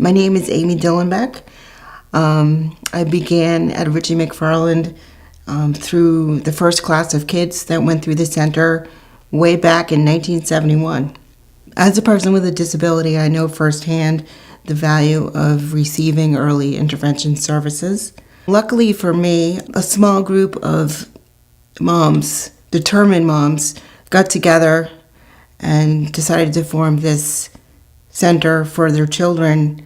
My name is Amy Dillenbeck. I began at Richie McFarland through the first class of kids that went through the center way back in 1971. As a person with a disability, I know firsthand the value of receiving early intervention services. Luckily for me, a small group of moms, determined moms, got together and decided to form this center for their children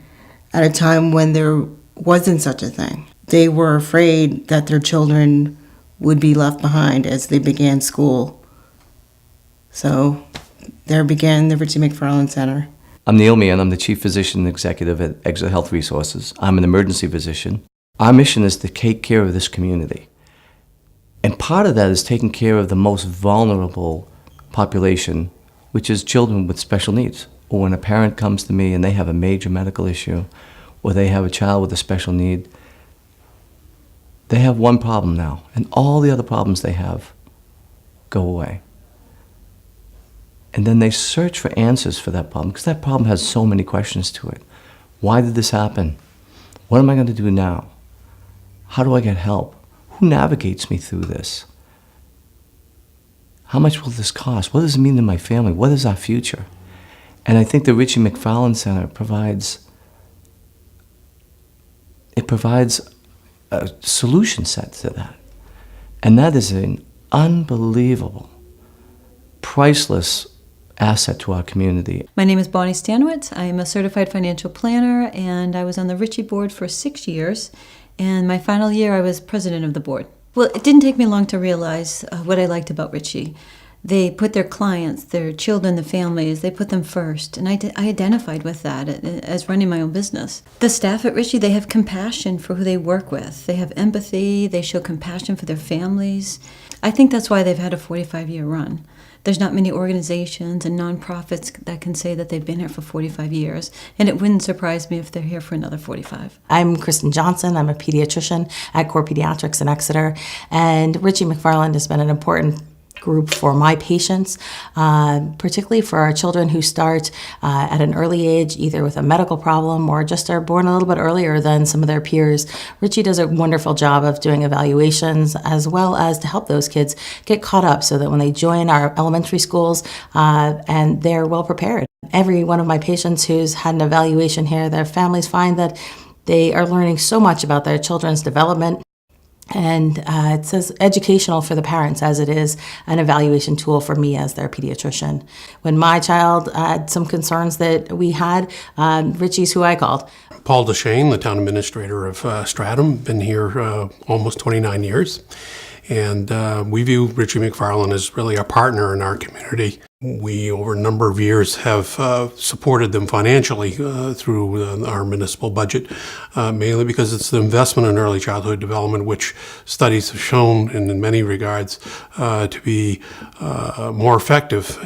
at a time when there wasn't such a thing. They were afraid that their children would be left behind as they began school. So there began the Richie McFarland Center. I'm Neil Meehan. I'm the Chief Physician Executive at Exeter Health Resources. I'm an emergency physician. Our mission is to take care of this community. And part of that is taking care of the most vulnerable population, which is children with special needs. Or when a parent comes to me and they have a major medical issue, or they have a child with a special need, they have one problem now, and all the other problems they have go away. And then they search for answers for that problem, because that problem has so many questions to it. Why did this happen? What am I going to do now? How do I get help? Who navigates me through this? How much will this cost? What does it mean to my family? What is our future? And I think the Richie McFarland Center provides a solution set to that. And that is an unbelievable, priceless asset to our community. My name is Bonnie Stanowitz. I am a certified financial planner, and I was on the Richie board for 6 years. And my final year, I was president of the board. Well, it didn't take me long to realize what I liked about Richie. They put their clients, their children, the families, they put them first. And I identified with that as running my own business. The staff at Richie, they have compassion for who they work with. They have empathy. They show compassion for their families. I think that's why they've had a 45-year run. There's not many organizations and nonprofits that can say that they've been here for 45 years, and it wouldn't surprise me if they're here for another 45. I'm Kristen Johnson. I'm a pediatrician at Core Pediatrics in Exeter, and Richie McFarland has been an important group for my patients, particularly for our children who start at an early age, either with a medical problem or just are born a little bit earlier than some of their peers. Richie does a wonderful job of doing evaluations as well as to help those kids get caught up so that when they join our elementary schools and they're well prepared. Every one of my patients who's had an evaluation here, their families find that they are learning so much about their children's development. And it's as educational for the parents as it is an evaluation tool for me as their pediatrician. When my child had some concerns that we had, Richie's who I called. Paul DeShane, the town administrator of Stratham, been here almost 29 years. And we view Richie McFarland as really a partner in our community. We, over a number of years, have supported them financially through our municipal budget, mainly because it's the investment in early childhood development, which studies have shown, in many regards, to be more effective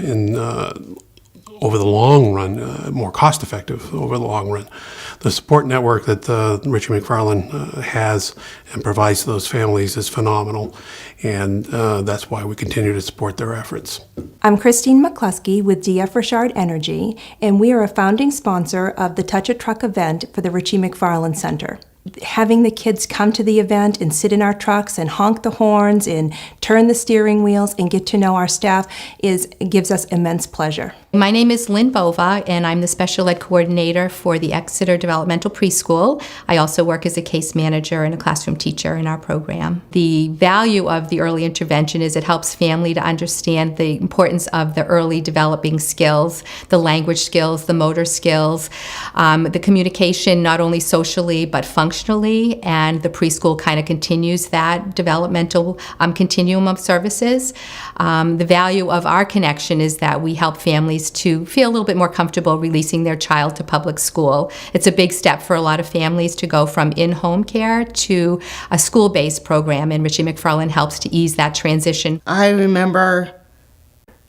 over the long run, more cost-effective over the long run. The support network that Richie McFarland has and provides to those families is phenomenal, and that's why we continue to support their efforts. I'm Christine McCluskey with DF Richard Energy, and we are a founding sponsor of the Touch a Truck event for the Richie McFarland Center. Having the kids come to the event and sit in our trucks and honk the horns and turn the steering wheels and get to know our staff gives us immense pleasure. My name is Lynn Bova, and I'm the Special Ed Coordinator for the Exeter Developmental Preschool. I also work as a case manager and a classroom teacher in our program. The value of the early intervention is it helps family to understand the importance of the early developing skills, the language skills, the motor skills, the communication not only socially but functionally, and the preschool kind of continues that developmental continuum of services. The value of our connection is that we help families to feel a little bit more comfortable releasing their child to public school. It's a big step for a lot of families to go from in-home care to a school-based program, and Richie McFarland helps to ease that transition. I remember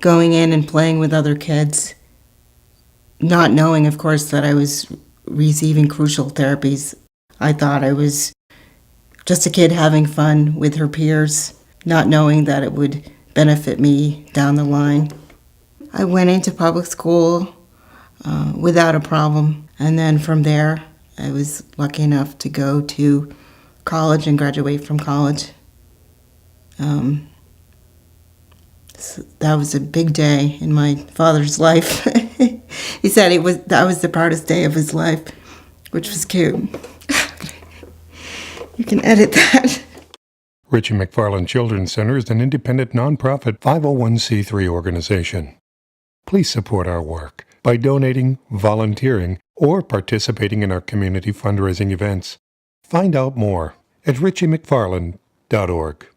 going in and playing with other kids, not knowing, of course, that I was receiving crucial therapies. I thought I was just a kid having fun with her peers, not knowing that it would benefit me down the line. I went into public school without a problem, and then from there I was lucky enough to go to college and graduate from college. So that was a big day in my father's life. He said that was the proudest day of his life, which was cute. You can edit that. Richie McFarland Children's Center is an independent nonprofit 501c3 organization. Please support our work by donating, volunteering, or participating in our community fundraising events. Find out more at richiemcfarland.org.